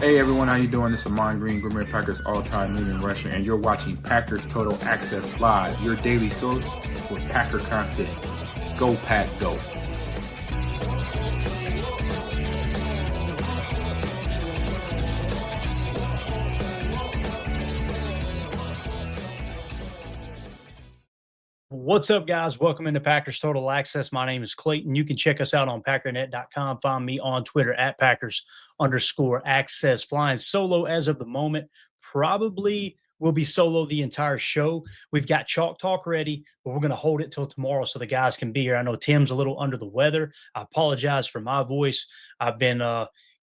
Hey everyone, how you doing? This is Amon Green, Gourmet Packers all-time leading rusher, and you're watching Packers Total Access Live, your daily source for Packer content. Go Pack, go! What's up, guys? Welcome into Packers Total Access. My name is Clayton. You can check us out on packernet.com. Find me on Twitter at Packers_access. Flying solo as of the moment. Probably will be solo the entire show. We've got Chalk Talk ready, but we're going to hold it till tomorrow so the guys can be here. I know Tim's a little under the weather. I apologize for my voice. I've been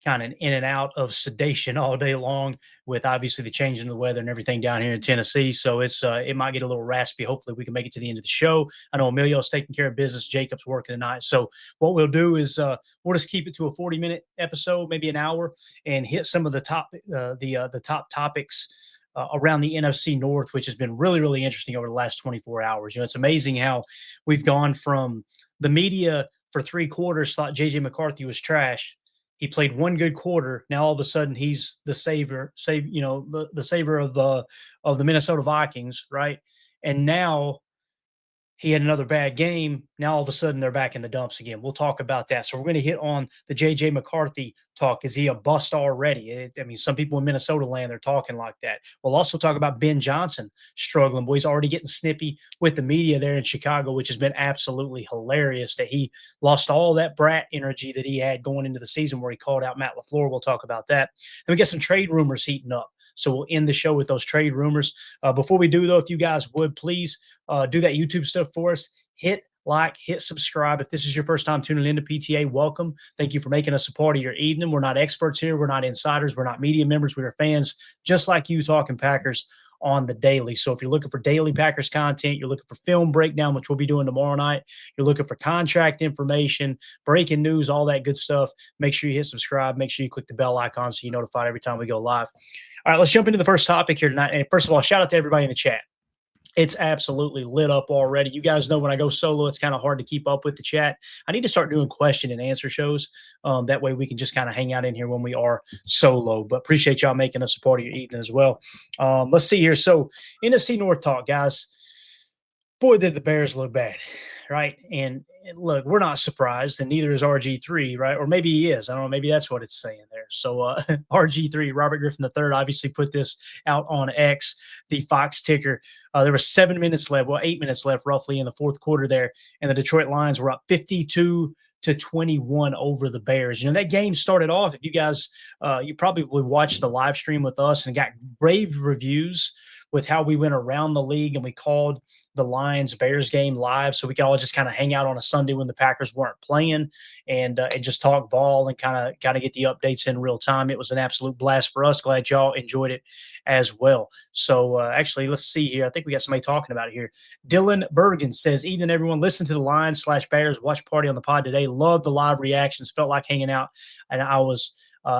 kind of in and out of sedation all day long with obviously the change in the weather and everything down here in Tennessee. So it might get a little raspy. Hopefully we can make it to the end of the show. I know Emilio's taking care of business. Jacob's working tonight. So what we'll do is we'll just keep it to a 40-minute episode, maybe an hour, and hit some of the top topics around the NFC North, which has been really, really interesting over the last 24 hours. You know, it's amazing how we've gone from the media for 3 quarters thought J.J. McCarthy was trash. He played one good quarter. Now all of a sudden he's the savior of the Minnesota Vikings, right? And now he had another bad game. Now all of a sudden they're back in the dumps again. We'll talk about that. So we're going to hit on the J.J. McCarthy talk. Is he a bust already? Some people in Minnesota land, they're talking like that. We'll also talk about Ben Johnson struggling. Boy, he's already getting snippy with the media there in Chicago, which has been absolutely hilarious that he lost all that brat energy that he had going into the season where he called out Matt LaFleur. We'll talk about that. And we got some trade rumors heating up. So we'll end the show with those trade rumors. Before we do, though, if you guys would, please do that YouTube stuff for us. Hit like, hit subscribe. If this is your first time tuning into PTA, welcome. Thank you for making us a part of your evening. We're not experts here. We're not insiders. We're not media members. We are fans just like you talking Packers on the daily. So if you're looking for daily Packers content, you're looking for film breakdown, which we'll be doing tomorrow night, you're looking for contract information, breaking news, all that good stuff, make sure you hit subscribe. Make sure you click the bell icon so you're notified every time we go live. All right, let's jump into the first topic here tonight. And first of all, shout out to everybody in the chat. It's absolutely lit up already. You guys know when I go solo, it's kind of hard to keep up with the chat. I need to start doing question and answer shows. That way we can just kind of hang out in here when we are solo. But appreciate y'all making us a part of your evening as well. Let's see here. So NFC North talk, guys. Boy, did the Bears look bad, right? And look, we're not surprised, and neither is RG3, right? Or maybe he is. I don't know. Maybe that's what it's saying there. So RG3, Robert Griffin III, obviously put this out on X, the Fox ticker. There were 7 minutes left, 8 minutes left roughly in the fourth quarter there, and the Detroit Lions were up 52-21 over the Bears. You know, that game started off, if you guys, you probably watched the live stream with us and got rave reviews with how we went around the league and we called the Lions-Bears game live so we could all just kind of hang out on a Sunday when the Packers weren't playing and just talk ball and kind of get the updates in real time. It was an absolute blast for us. Glad y'all enjoyed it as well. So actually, let's see here. I think we got somebody talking about it here. Dylan Bergen says, evening, everyone. Listen to the Lions/Bears watch party on the pod today. Loved the live reactions. Felt like hanging out. And I was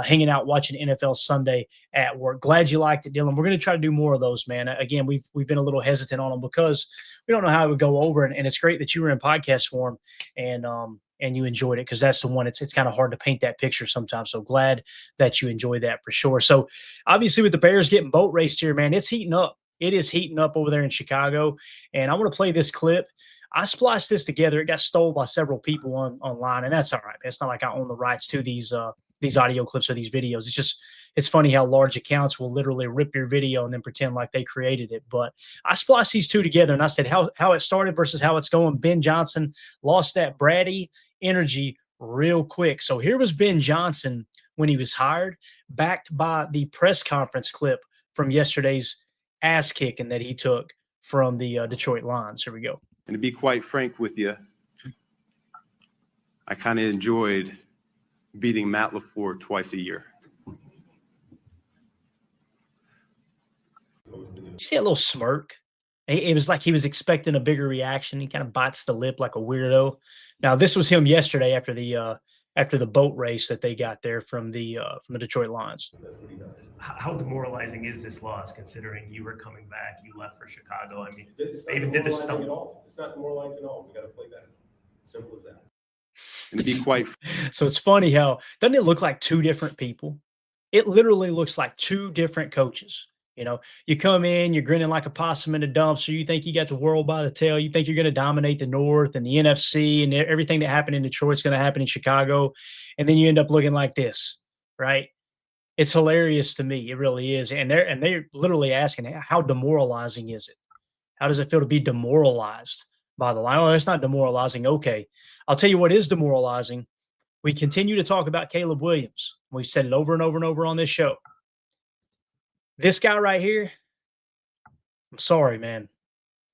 hanging out watching NFL Sunday at work. Glad you liked it, Dylan. We're going to try to do more of those, man. Again, we've been a little hesitant on them because we don't know how it would go over, and it's great that you were in podcast form and you enjoyed it because that's the one. It's kind of hard to paint that picture sometimes. So glad that you enjoyed that for sure. So obviously with the Bears getting boat raced here, man, it's heating up. It is heating up over there in Chicago, and I want to play this clip. I spliced this together. It got stolen by several people online, and that's all right. It's not like I own the rights to these audio clips or these videos. It's funny how large accounts will literally rip your video and then pretend like they created it. But I spliced these two together and I said how it started versus how it's going. Ben Johnson lost that bratty energy real quick. So here was Ben Johnson when he was hired, backed by the press conference clip from yesterday's ass kicking that he took from the Detroit Lions. Here we go. And to be quite frank with you, I kind of enjoyed beating Matt LaFleur twice a year. You see that little smirk? It was like he was expecting a bigger reaction. He kind of bites the lip like a weirdo. Now, this was him yesterday after the boat race that they got there from the Detroit Lions. That's what he does. How demoralizing is this loss, considering you were coming back, you left for Chicago? I mean, they even did this stuff. It's not demoralizing at all. We got to play better. Simple as that. And to be quite so it's funny how doesn't it look like two different people? It literally looks like two different coaches. You know, you come in, you're grinning like a possum in a dumpster. You think you got the world by the tail. You think you're going to dominate the North and the NFC, and everything that happened in Detroit's going to happen in Chicago. And then you end up looking like this, right? It's hilarious to me. It really is. And they're literally asking, how demoralizing is it? How does it feel to be demoralized by the line? Oh, it's not demoralizing. Okay. I'll tell you what is demoralizing. We continue to talk about Caleb Williams. We've said it over and over and over on this show. This guy right here, I'm sorry, man.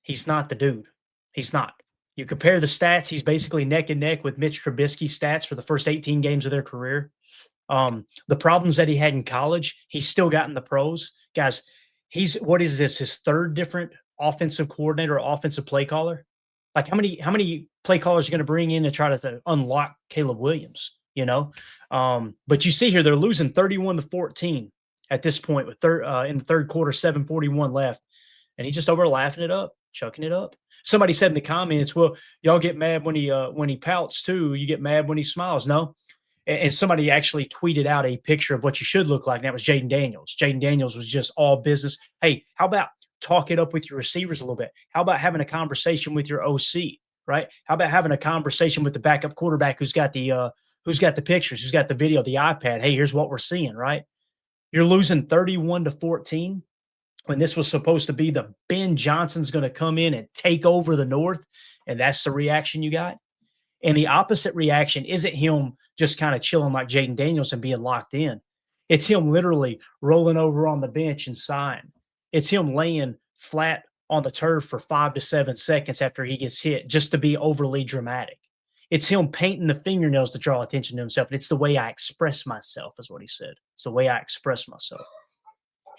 He's not the dude. He's not. You compare the stats, he's basically neck and neck with Mitch Trubisky's stats for the first 18 games of their career. The problems that he had in college, he's still got in the pros. Guys, what is this, his third different offensive coordinator or offensive play caller? Like how many play callers are going to bring in to try to unlock Caleb Williams, you know? But you see here, they're losing 31-14 at this point with in the third quarter, 7:41 left. And he's just over laughing it up, chucking it up. Somebody said in the comments, well, y'all get mad when he pouts too. You get mad when he smiles. No. And somebody actually tweeted out a picture of what you should look like. And that was Jaden Daniels. Jaden Daniels was just all business. Hey, how about talk it up with your receivers a little bit? How about having a conversation with your OC, right? How about having a conversation with the backup quarterback who's got the pictures, who's got the video, the iPad? Hey, here's what we're seeing, right? You're losing 31-14 when this was supposed to be the Ben Johnson's going to come in and take over the North, and that's the reaction you got. And the opposite reaction isn't him just kind of chilling like Jaden Daniels and being locked in. It's him literally rolling over on the bench and sighing. It's him laying flat on the turf for 5 to 7 seconds after he gets hit just to be overly dramatic. It's him painting the fingernails to draw attention to himself. And it's the way I express myself, is what he said. It's the way I express myself.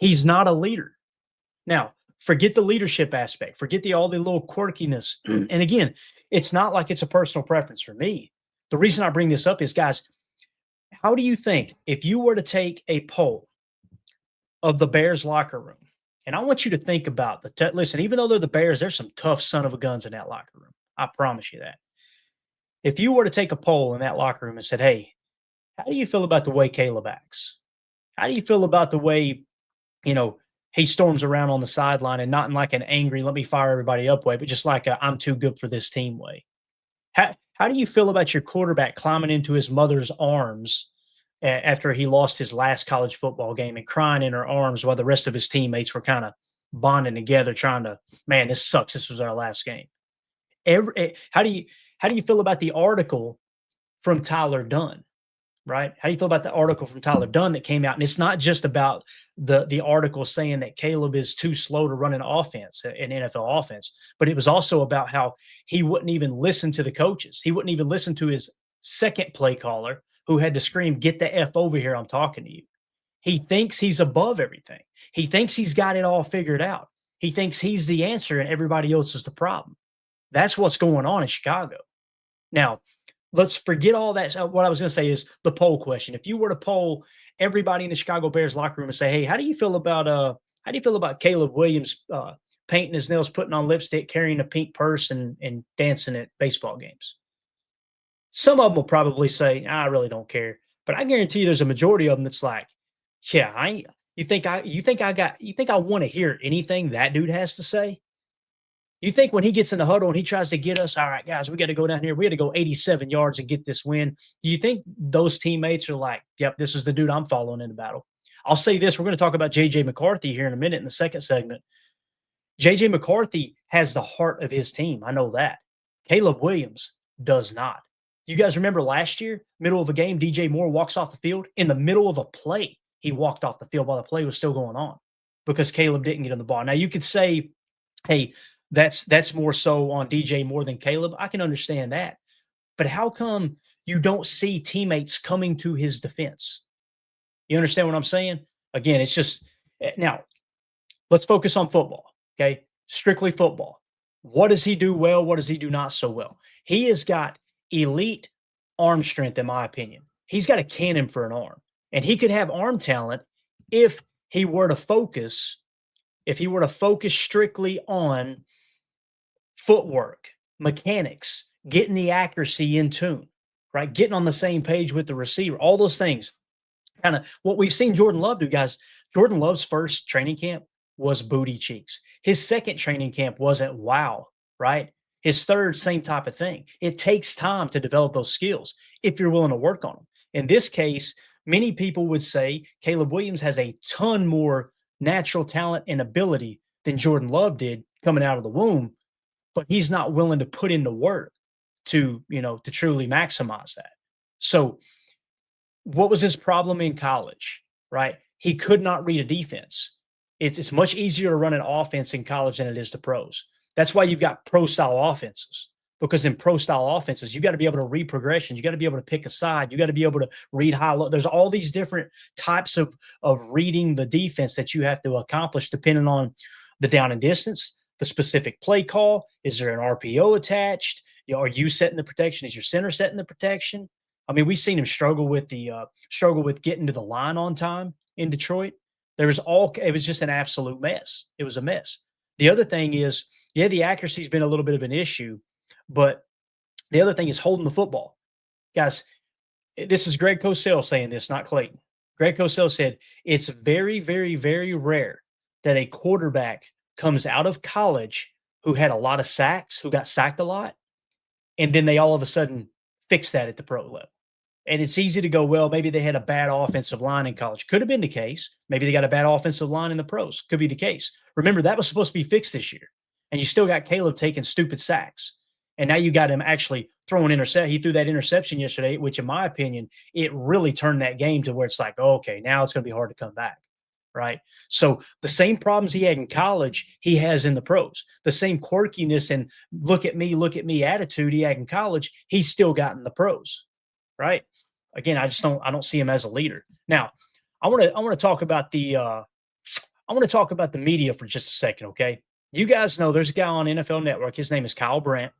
He's not a leader. Now, forget the leadership aspect. Forget all the little quirkiness. And again, it's not like it's a personal preference for me. The reason I bring this up is, guys, how do you think if you were to take a poll of the Bears locker room, and I want you to think about listen, even though they're the Bears, there's some tough son of a guns in that locker room. I promise you that. If you were to take a poll in that locker room and said, hey, how do you feel about the way Caleb acts? How do you feel about the way, he storms around on the sideline, and not in like an angry, let me fire everybody up way, but just like a, I'm too good for this team way? How do you feel about your quarterback climbing into his mother's arms after he lost his last college football game and crying in her arms while the rest of his teammates were kind of bonding together trying to, man, this sucks. This was our last game. How do you feel about the article from Tyler Dunn? Right? How do you feel about the article from Tyler Dunn that came out? And it's not just about the article saying that Caleb is too slow to run an offense, an NFL offense, but it was also about how he wouldn't even listen to the coaches. He wouldn't even listen to his second play caller who had to scream, get the F over here, I'm talking to you. He thinks he's above everything. He thinks he's got it all figured out. He thinks he's the answer and everybody else is the problem. That's what's going on in Chicago. Now, let's forget all that. So what I was going to say is the poll question. If you were to poll everybody in the Chicago Bears locker room and say, hey, how do you feel about Caleb Williams painting his nails, putting on lipstick, carrying a pink purse, and dancing at baseball games? Some of them will probably say, I really don't care. But I guarantee you there's a majority of them that's like, yeah, you think I want to hear anything that dude has to say? You think when he gets in the huddle and he tries to get us, all right, guys, we got to go down here. We got to go 87 yards and get this win. Do you think those teammates are like, yep, this is the dude I'm following in the battle? I'll say this. We're going to talk about J.J. McCarthy here in a minute in the second segment. J.J. McCarthy has the heart of his team. I know that. Caleb Williams does not. You guys remember last year, middle of a game, DJ Moore walks off the field. In the middle of a play, he walked off the field while the play was still going on because Caleb didn't get on the ball. Now, you could say, hey, that's more so on DJ Moore than Caleb. I can understand that. But how come you don't see teammates coming to his defense? You understand what I'm saying? Again, it's just now let's focus on football. Okay. Strictly football. What does he do well? What does he do not so well? He has got elite arm strength, in my opinion. He's got a cannon for an arm, and he could have arm talent if he were to focus strictly on footwork, mechanics, getting the accuracy in tune, right? Getting on the same page with the receiver, all those things. kind of what we've seen Jordan Love do, guys. Jordan Love's first training camp was booty cheeks. His second training camp wasn't wow, right? His third, same type of thing. It takes time to develop those skills if you're willing to work on them. In this case, many people would say Caleb Williams has a ton more natural talent and ability than Jordan Love did coming out of the womb, but he's not willing to put in the work to truly maximize that. So what was his problem in college, right? He could not read a defense. It's much easier to run an offense in college than it is the pros. That's why you've got pro-style offenses, because in pro-style offenses, you got to be able to read progressions. You got to be able to pick a side. You got to be able to read high-low. There's all these different types of reading the defense that you have to accomplish depending on the down and distance, the specific play call. Is there an RPO attached? Are you setting the protection? Is your center setting the protection? I mean, we've seen him struggle with getting to the line on time in Detroit. It was just an absolute mess. It was a mess. The other thing is, the accuracy's been a little bit of an issue, but the other thing is holding the football. Guys, this is Greg Cosell saying this, not Clayton. Greg Cosell said, it's very, very, very rare that a quarterback comes out of college who had a lot of sacks, who got sacked a lot, and then they all of a sudden fix that at the pro level. And it's easy to go, well, maybe they had a bad offensive line in college. Could have been the case. Maybe they got a bad offensive line in the pros. Could be the case. Remember, that was supposed to be fixed this year. And you still got Caleb taking stupid sacks. And now you got him actually throwing intercept. He threw that interception yesterday, which in my opinion, it really turned that game to where it's like, oh, okay, now it's going to be hard to come back. Right. So the same problems he had in college, he has in the pros. The same quirkiness and look at me attitude he had in college, he's still got in the pros. Right. Again, I don't see him as a leader. Now, I want to talk about the media for just a second. Okay. You guys know there's a guy on NFL Network. His name is Kyle Brandt,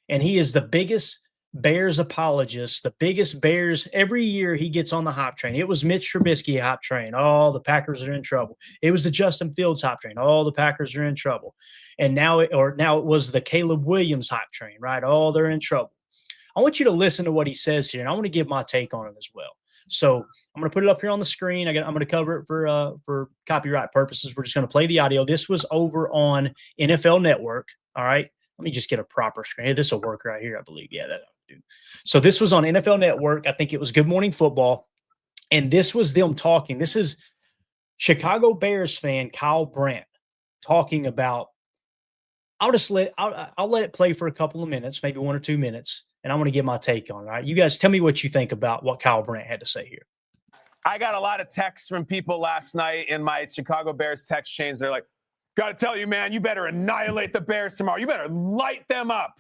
and he is the biggest Bears apologist, the biggest Bears. Every year he gets on the hype train. It was Mitch Trubisky hype train. Oh, the Packers are in trouble. It was the Justin Fields hype train. Oh, the Packers are in trouble. And now it was the Caleb Williams hype train, right? Oh, they're in trouble. I want you to listen to what he says here, and I want to give my take on it as well. So I'm going to put it up here on the screen. I'm going to cover it for copyright purposes. We're just going to play the audio. This was over on NFL Network. All right. Let me just get a proper screen. Hey, this will work right here, I believe. Yeah, that'll do. So this was on NFL Network. I think it was Good Morning Football. And this was them talking. This is Chicago Bears fan Kyle Brandt talking about. I'll let it play for a couple of minutes, maybe 1 or 2 minutes, and I'm going to give my take on it. All right, you guys tell me what you think about what Kyle Brandt had to say here. I got a lot of texts from people last night in my Chicago Bears text chains. They're like, got to tell you, man, you better annihilate the Bears tomorrow. You better light them up.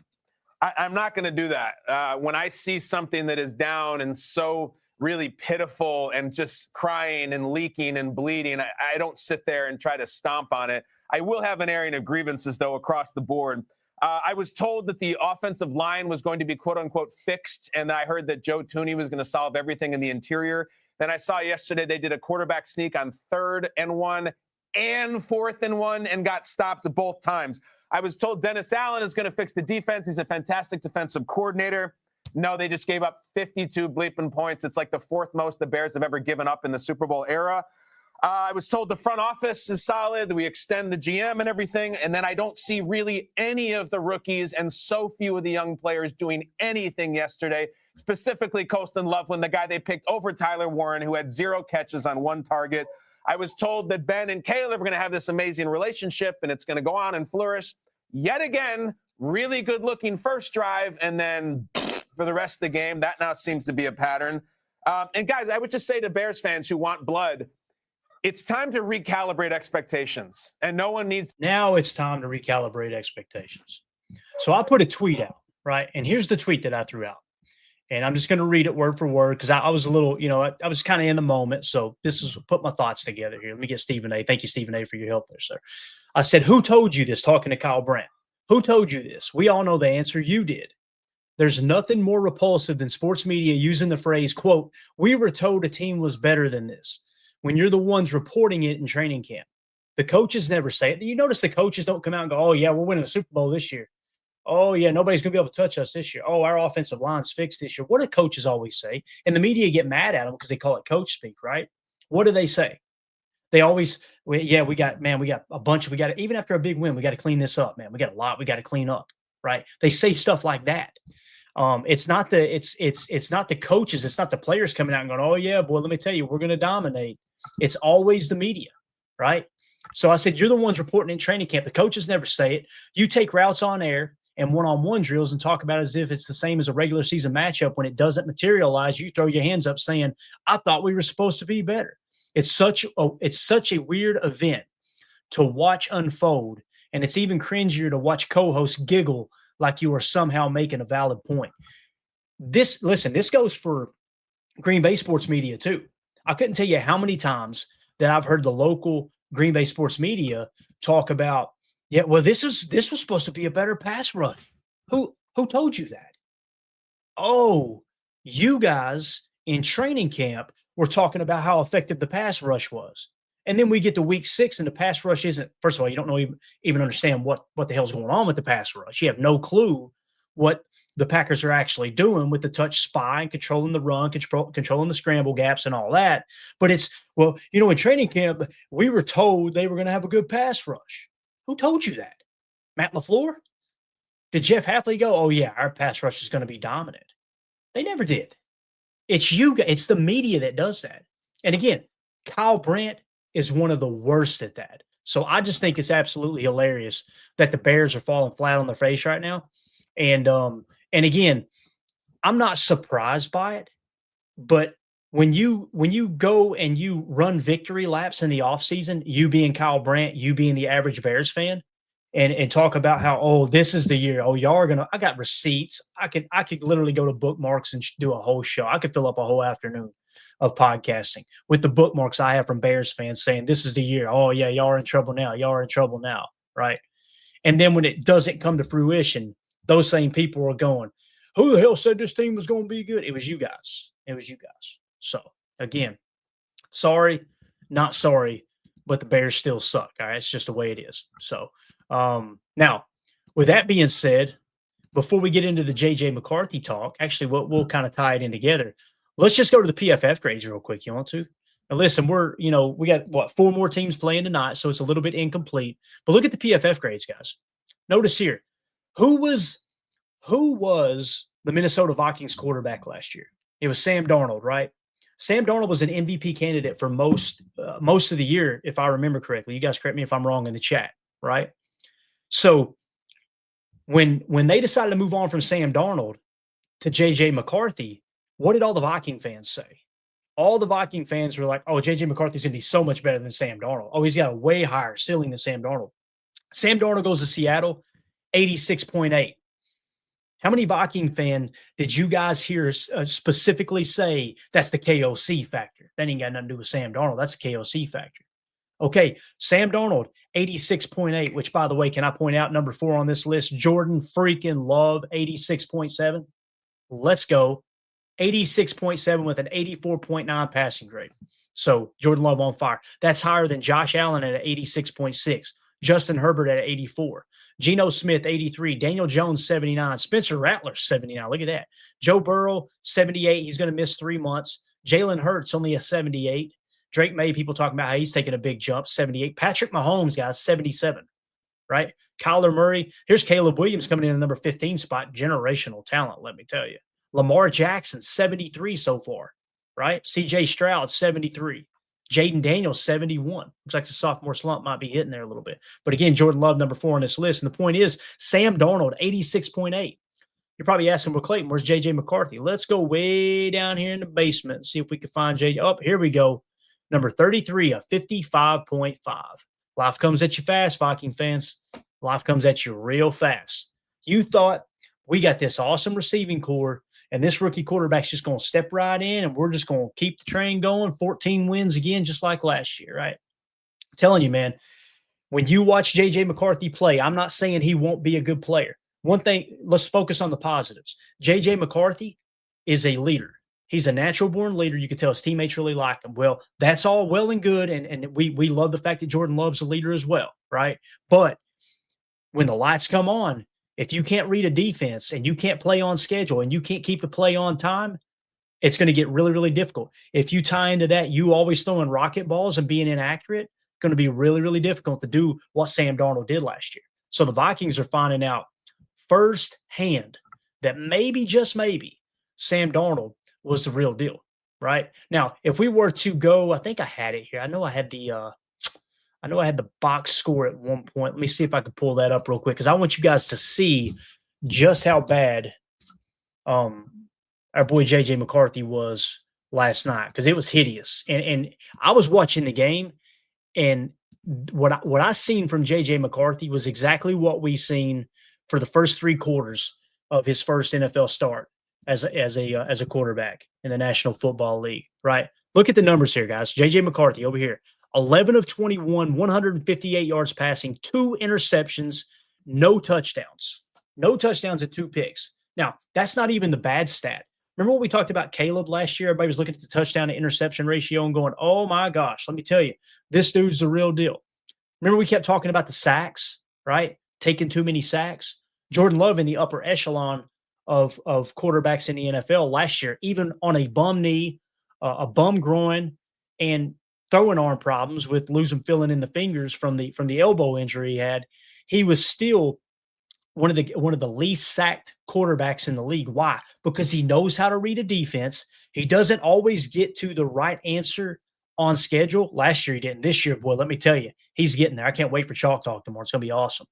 I'm not going to do that. When I see something that is down and so really pitiful and just crying and leaking and bleeding, I don't sit there and try to stomp on it. I will have an airing of grievances, though, across the board. I was told that the offensive line was going to be, quote unquote, fixed. And I heard that Joe Thuney was going to solve everything in the interior. Then I saw yesterday they did a quarterback sneak on 3rd and 1 and 4th and 1 and got stopped both times. I was told Dennis Allen is going to fix the defense. He's a fantastic defensive coordinator. No, they just gave up 52 bleeping points. It's like the 4th most the Bears have ever given up in the Super Bowl era. I was told the front office is solid. We extend the GM and everything. And then I don't see really any of the rookies and so few of the young players doing anything yesterday, specifically Colston Loveland, the guy they picked over Tyler Warren, who had 0 catches on 1 target. I was told that Ben and Caleb are going to have this amazing relationship and it's going to go on and flourish. Yet again, really good looking first drive. And then for the rest of the game, that now seems to be a pattern. And guys, I would just say to Bears fans who want blood, it's time to recalibrate expectations, and no one needs. Now it's time to recalibrate expectations. So I put a tweet out, right? And here's the tweet that I threw out. And I'm just going to read it word for word because I was a little, I was kind of in the moment. So this is put my thoughts together here. Let me get Stephen A. Thank you, Stephen A., for your help there, sir. I said, who told you this? Talking to Kyle Brandt. Who told you this? We all know the answer. You did. There's nothing more repulsive than sports media using the phrase, quote, we were told a team was better than this, when you're the ones reporting it in training camp. The coaches never say it. You notice the coaches don't come out and go, oh, yeah, we're winning the Super Bowl this year. Oh, yeah, nobody's going to be able to touch us this year. Oh, our offensive line's fixed this year. What do coaches always say? And the media get mad at them because they call it coach speak, right? What do they say? They always, we got a bunch. We got to, even after a big win, we got to clean this up, man. We got a lot we got to clean up, right? They say stuff like that. It's not the coaches. It's not the players coming out and going, oh, yeah, boy, let me tell you, we're going to dominate. It's always the media, right? So I said, you're the ones reporting in training camp. The coaches never say it. You take routes on air and one-on-one drills and talk about it as if it's the same as a regular season matchup. When it doesn't materialize, you throw your hands up saying, I thought we were supposed to be better. It's such a weird event to watch unfold. And it's even cringier to watch co-hosts giggle like you are somehow making a valid point. This goes for Green Bay sports media too. I couldn't tell you how many times that I've heard the local Green Bay sports media talk about, yeah, well, this was supposed to be a better pass rush. Who told you that? Oh, you guys in training camp were talking about how effective the pass rush was. And then we get to week 6 and the pass rush isn't, first of all, you don't know even understand what the hell's going on with the pass rush. You have no clue what the Packers are actually doing with the touch spy and controlling the run, controlling the scramble gaps and all that. But it's, well, in training camp, we were told they were going to have a good pass rush. Who told you that? Matt LaFleur? Did Jeff Hafley go, oh, yeah, our pass rush is going to be dominant? They never did. It's it's the media that does that. And again, Kyle Brandt is one of the worst at that. So I just think it's absolutely hilarious that the Bears are falling flat on their face right now. And again, I'm not surprised by it, but when you go and you run victory laps in the offseason, you being Kyle Brandt, you being the average Bears fan, and talk about how, oh, this is the year. Oh, y'all are gonna. I got receipts. I could literally go to bookmarks and do a whole show. I could fill up a whole afternoon of podcasting with the bookmarks I have from Bears fans saying this is the year. Oh yeah, y'all are in trouble now. Y'all are in trouble now, right? And then when it doesn't come to fruition, those same people are going, who the hell said this team was going to be good? It was you guys. It was you guys. So again, sorry, not sorry, but the Bears still suck. All right, it's just the way it is. So. Now, with that being said, before we get into the JJ McCarthy talk, actually, we'll kind of tie it in together. Let's just go to the PFF grades real quick. You want to? Now, listen, we got 4 more teams playing tonight, so it's a little bit incomplete. But look at the PFF grades, guys. Notice here, who was the Minnesota Vikings quarterback last year? It was Sam Darnold, right? Sam Darnold was an MVP candidate for most of the year, if I remember correctly. You guys correct me if I'm wrong in the chat, right? So when they decided to move on from Sam Darnold to J.J. McCarthy, what did all the Viking fans say? All the Viking fans were like, oh, J.J. McCarthy's going to be so much better than Sam Darnold. Oh, he's got a way higher ceiling than Sam Darnold. Sam Darnold goes to Seattle, 86.8. How many Viking fan did you guys hear specifically say that's the KOC factor? That ain't got nothing to do with Sam Darnold. That's the KOC factor. Okay, Sam Darnold, 86.8, which, by the way, can I point out number 4 on this list? Jordan freaking Love, 86.7. Let's go. 86.7 with an 84.9 passing grade. So Jordan Love on fire. That's higher than Josh Allen at 86.6. Justin Herbert at 84. Geno Smith, 83. Daniel Jones, 79. Spencer Rattler, 79. Look at that. Joe Burrow, 78. He's going to miss 3 months. Jalen Hurts, only a 78. Drake May, people talking about how he's taking a big jump, 78. Patrick Mahomes, guys, 77, right? Kyler Murray. Here's Caleb Williams coming in at number 15 spot. Generational talent, let me tell you. Lamar Jackson, 73 so far, right? C.J. Stroud, 73. Jaden Daniels, 71. Looks like the sophomore slump might be hitting there a little bit. But again, Jordan Love, number 4 on this list. And the point is, Sam Darnold, 86.8. You're probably asking, well, Clayton, where's J.J. McCarthy? Let's go way down here in the basement and see if we can find J.J. Oh, here we go. Number 33, a 55.5. Life comes at you fast, Viking fans. Life comes at you real fast. You thought we got this awesome receiving core, and this rookie quarterback's just going to step right in, and we're just going to keep the train going. 14 wins again, just like last year, right? I'm telling you, man, when you watch J.J. McCarthy play, I'm not saying he won't be a good player. One thing, let's focus on the positives. J.J. McCarthy is a leader. He's a natural-born leader. You can tell his teammates really like him. Well, that's all well and good, and we love the fact that Jordan Love's a leader as well, right? But when the lights come on, If you can't read a defense and you can't play on schedule and you can't keep the play on time, it's going to get really, really difficult. If you tie into that, you always throwing rocket balls and being inaccurate, going to be really, really difficult to do what Sam Darnold did last year. So the Vikings are finding out firsthand that maybe, just maybe, Sam Darnold was the real deal, right? Now, if we were to go, I think I had it here. I know I had the box score at one point. Let me see if I can pull that up real quick because I want you guys to see just how bad our boy JJ McCarthy was last night because it was hideous. And I was watching the game, and what I seen from JJ McCarthy was exactly what we seen for the first 3 quarters of his first NFL start as a quarterback in the National Football League. Right? Look at the numbers here, guys. JJ McCarthy over here. 11 of 21, 158 yards passing, 2 interceptions, no touchdowns. No touchdowns and 2 picks. Now, that's not even the bad stat. Remember when we talked about Caleb last year? Everybody was looking at the touchdown to interception ratio and going, oh my gosh, let me tell you, this dude's the real deal. Remember we kept talking about the sacks, right? Taking too many sacks. Jordan Love in the upper echelon of quarterbacks in the NFL last year, even on a bum knee, a bum groin, and throwing arm problems with losing feeling in the fingers from the elbow injury he had, he was still one of the least sacked quarterbacks in the league. Why? Because he knows how to read a defense. He doesn't always get to the right answer on schedule. Last year he didn't. This year, boy, let me tell you, he's getting there. I can't wait for Chalk Talk tomorrow. It's going to be awesome.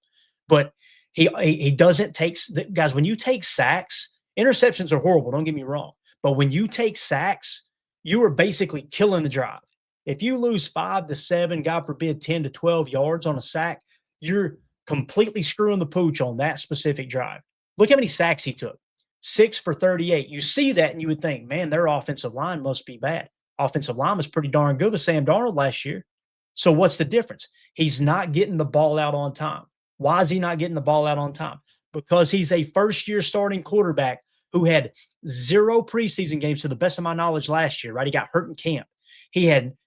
But he doesn't take – guys, when you take sacks, interceptions are horrible, don't get me wrong. But when you take sacks, you are basically killing the drive. If you lose 5 to 7, God forbid, 10 to 12 yards on a sack, you're completely screwing the pooch on that specific drive. Look how many sacks he took. 6 for 38. You see that and you would think, man, their offensive line must be bad. Offensive line was pretty darn good with Sam Darnold last year. So what's the difference? He's not getting the ball out on time. Why is he not getting the ball out on time? Because he's a first-year starting quarterback who had 0 preseason games to the best of my knowledge last year, right? He got hurt in camp.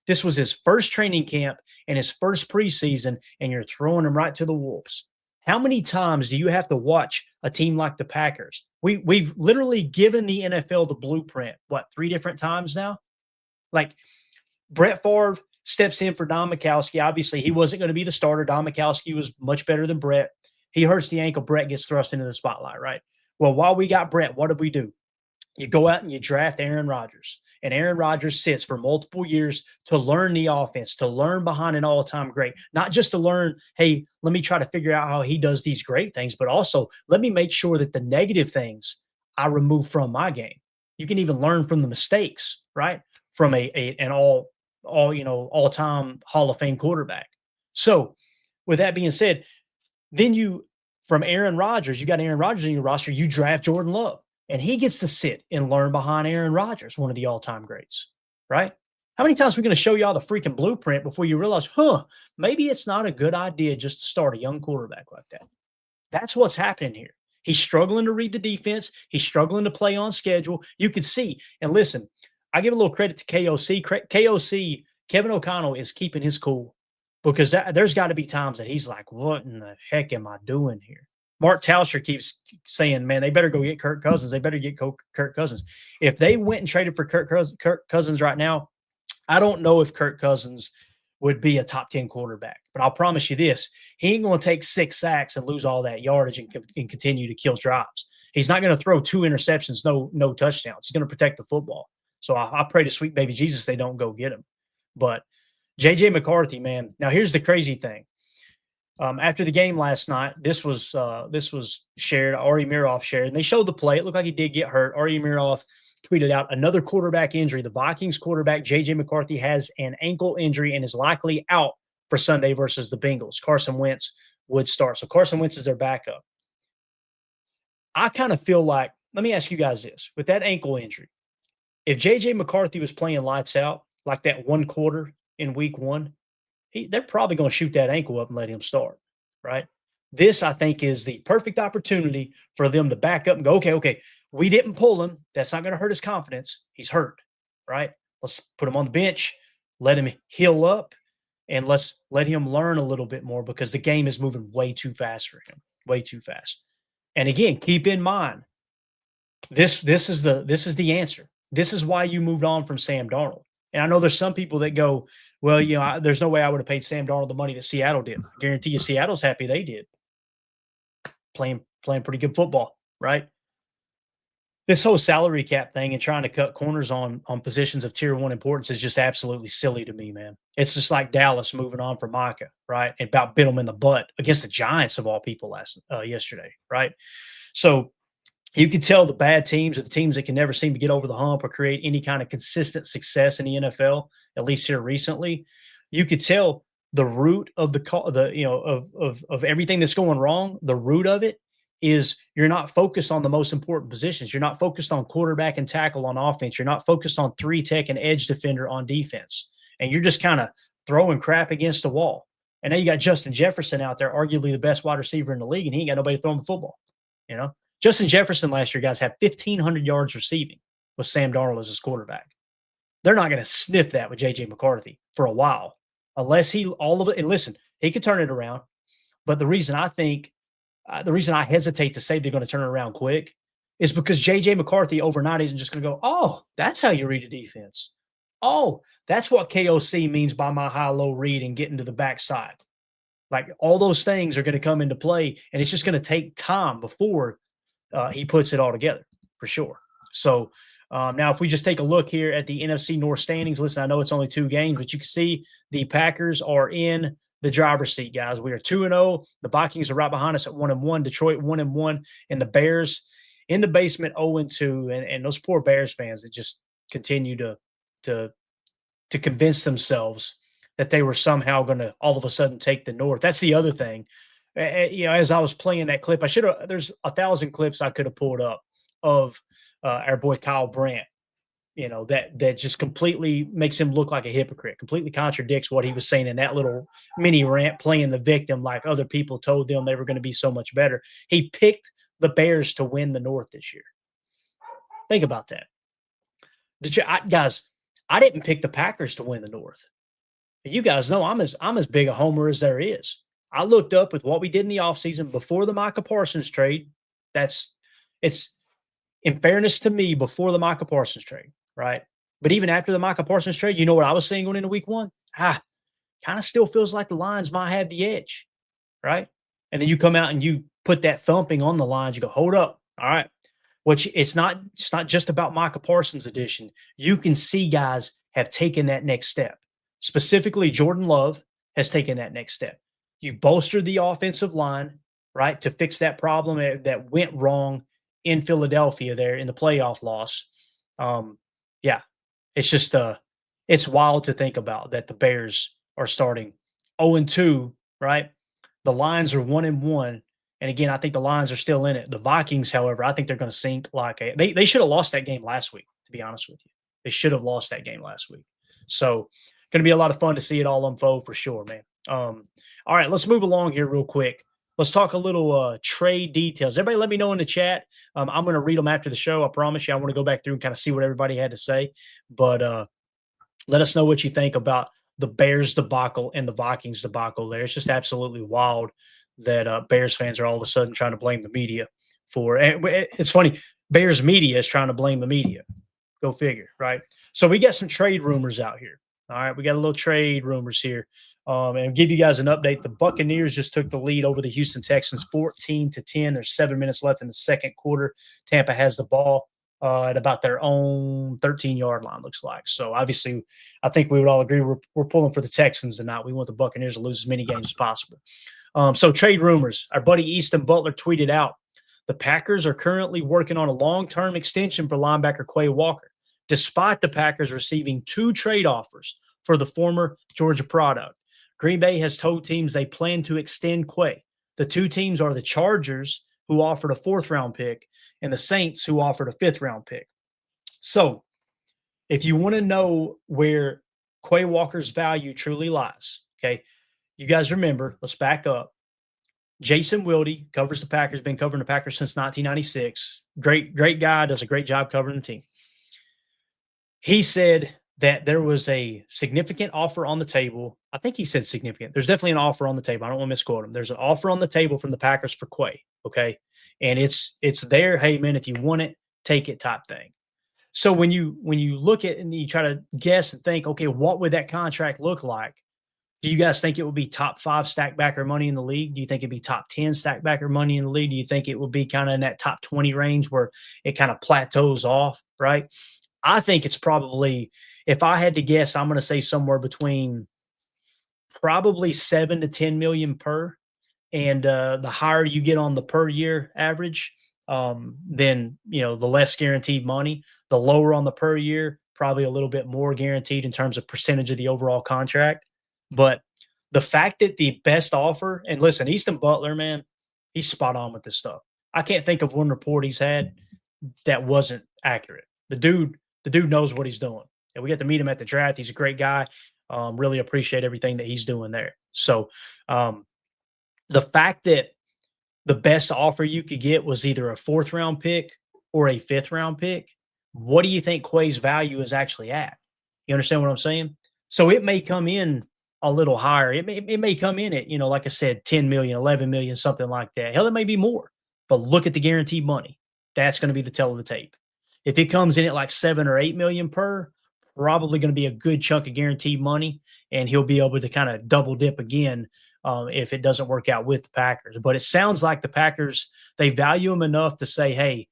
This was his first training camp and his first preseason, and you're throwing him right to the wolves. How many times do you have to watch a team like the Packers? We've literally given the NFL the blueprint, 3 different times now? Like, Brett Favre steps in for Don Mikowski. Obviously, he wasn't going to be the starter. Don Mikowski was much better than Brett. He hurts the ankle. Brett gets thrust into the spotlight, right? Well, while we got Brett, what did we do? You go out and you draft Aaron Rodgers. And Aaron Rodgers sits for multiple years to learn the offense, to learn behind an all-time great. Not just to learn, hey, let me try to figure out how he does these great things, but also let me make sure that the negative things I remove from my game. You can even learn from the mistakes, right? From an all-time Hall of Fame quarterback. So with that being said, then from Aaron Rodgers, you got Aaron Rodgers in your roster, you draft Jordan Love. And he gets to sit and learn behind Aaron Rodgers, one of the all-time greats, right? How many times are we going to show y'all the freaking blueprint before you realize, maybe it's not a good idea just to start a young quarterback like that? That's what's happening here. He's struggling to read the defense. He's struggling to play on schedule. You can see. And listen, I give a little credit to KOC. KOC, Kevin O'Connell, is keeping his cool because there's got to be times that he's like, what in the heck am I doing here? Mark Tauscher keeps saying, man, they better go get Kirk Cousins. They better get Kirk Cousins. If they went and traded for Kirk Cousins right now, I don't know if Kirk Cousins would be a top 10 quarterback. But I'll promise you this, he ain't going to take 6 sacks and lose all that yardage and continue to kill drives. He's not going to throw 2 interceptions, no touchdowns. He's going to protect the football. So I pray to sweet baby Jesus they don't go get him. But J.J. McCarthy, man, now here's the crazy thing. After the game last night, this was shared. Ari Miroff shared, and they showed the play. It looked like he did get hurt. Ari Miroff tweeted out another quarterback injury. The Vikings quarterback J.J. McCarthy has an ankle injury and is likely out for Sunday versus the Bengals. Carson Wentz would start. So Carson Wentz is their backup. I kind of feel like, let me ask you guys this. With that ankle injury, if J.J. McCarthy was playing lights out like that one quarter in week 1, they're probably going to shoot that ankle up and let him start, right? This, I think, is the perfect opportunity for them to back up and go, okay, we didn't pull him. That's not going to hurt his confidence. He's hurt, right? Let's put him on the bench, let him heal up, and let's let him learn a little bit more because the game is moving way too fast for him, way too fast. And again, keep in mind, this is the answer. This is why you moved on from Sam Darnold. And I know there's some people that go, well, there's no way I would have paid Sam Darnold the money that Seattle did. I guarantee you Seattle's happy they did. Playing pretty good football, right? This whole salary cap thing and trying to cut corners on positions of tier 1 importance is just absolutely silly to me, man. It's just like Dallas moving on from Micah, right? And about bit them in the butt against the Giants of all people yesterday, right? So you can tell the bad teams or the teams that can never seem to get over the hump or create any kind of consistent success in the NFL, at least here recently. You could tell the root of of everything that's going wrong. The root of it is you're not focused on the most important positions. You're not focused on quarterback and tackle on offense. You're not focused on 3-tech and edge defender on defense. And you're just kind of throwing crap against the wall. And now you got Justin Jefferson out there, arguably the best wide receiver in the league, and he ain't got nobody to throw him the football. Justin Jefferson last year, guys, had 1,500 yards receiving with Sam Darnold as his quarterback. They're not going to sniff that with J.J. McCarthy for a while, unless and listen, he could turn it around. But the reason I hesitate to say they're going to turn it around quick is because J.J. McCarthy overnight isn't just going to go, oh, that's how you read a defense. Oh, that's what KOC means by my high-low read and getting to the backside. Like, all those things are going to come into play, and it's just going to take time before he puts it all together, for sure. So now if we just take a look here at the NFC North standings, listen, I know it's only 2 games, but you can see the Packers are in the driver's seat, guys. We are 2-0. The Vikings are right behind us at 1-1. Detroit 1-1, and the Bears in the basement 0-2. And those poor Bears fans that just continue to convince themselves that they were somehow going to all of a sudden take the North. That's the other thing. As I was playing that clip, there's 1,000 clips I could have pulled up of our boy Kyle Brandt, that just completely makes him look like a hypocrite, completely contradicts what he was saying in that little mini rant, playing the victim like other people told them they were going to be so much better. He picked the Bears to win the North this year. Think about that. Guys, I didn't pick the Packers to win the North. You guys know I'm as big a homer as there is. I looked up with what we did in the offseason before the Micah Parsons trade. It's in fairness to me before the Micah Parsons trade, right? But even after the Micah Parsons trade, you know what I was saying going into week 1? Kind of still feels like the Lions might have the edge, right? And then you come out and you put that thumping on the Lions. You go, hold up. All right. It's not just about Micah Parsons edition. You can see guys have taken that next step. Specifically, Jordan Love has taken that next step. You bolstered the offensive line, right, to fix that problem that went wrong in Philadelphia there in the playoff loss. It's just it's wild to think about that the Bears are starting 0-2, right? The Lions are 1-1. And again, I think the Lions are still in it. The Vikings, however, I think they're going to sink they should have lost that game last week, to be honest with you. They should have lost that game last week. So going to be a lot of fun to see it all unfold for sure, man. All right, let's move along here real quick. Let's talk a little trade details. Everybody let me know in the chat. I'm going to read them after the show. I promise you I want to go back through and kind of see what everybody had to say. But let us know what you think about the Bears debacle and the Vikings debacle there. It's just absolutely wild that Bears fans are all of a sudden trying to blame the media for it. It's funny. Bears media is trying to blame the media. Go figure, right? So we got some trade rumors out here. All right, we got a little trade rumors here. And give you guys an update. The Buccaneers just took the lead over the Houston Texans 14-10. There's 7 minutes left in the second quarter. Tampa has the ball at about their own 13-yard line, looks like. So obviously, I think we would all agree we're pulling for the Texans tonight. We want the Buccaneers to lose as many games as possible. So trade rumors. Our buddy Easton Butler tweeted out, the Packers are currently working on a long-term extension for linebacker Quay Walker, despite the Packers receiving 2 trade offers for the former Georgia product. Green Bay has told teams they plan to extend Quay. The 2 teams are the Chargers, who offered a 4th-round pick, and the Saints, who offered a 5th-round pick. So if you want to know where Quay Walker's value truly lies, okay, you guys remember, let's back up. Jason Wilde covers the Packers, been covering the Packers since 1996. Great guy, does a great job covering the team. He said that there was a significant offer on the table. I think he said significant. There's definitely an offer on the table. I don't want to misquote him. There's an offer on the table from the Packers for Quay. Okay. And it's there. Hey man, if you want it, take it type thing. So when you look at and you try to guess and think, okay, what would that contract look like? Do you guys think it would be top 5 stack backer money in the league? Do you think it'd be top 10 stack backer money in the league? Do you think it would be kind of in that top 20 range where it kind of plateaus off, right? I think it's probably, if I had to guess, I'm going to say somewhere between probably 7 to 10 million per. And the higher you get on the per year average, then, the less guaranteed money. The lower on the per year, probably a little bit more guaranteed in terms of percentage of the overall contract. But the fact that the best offer, and listen, Easton Butler, man, he's spot on with this stuff. I can't think of one report he's had that wasn't accurate. The dude knows what he's doing. And we got to meet him at the draft. He's a great guy. Really appreciate everything that he's doing there. So the fact that the best offer you could get was either a 4th round pick or a 5th round pick, what do you think Quay's value is actually at? You understand what I'm saying? So it may come in a little higher. It may come in at, like I said, 10 million, 11 million, something like that. Hell, it may be more, but look at the guaranteed money. That's going to be the tell of the tape. If it comes in at like 7 or 8 million per, probably going to be a good chunk of guaranteed money, and he'll be able to kind of double dip again if it doesn't work out with the Packers. But it sounds like the Packers, they value him enough to say, hey,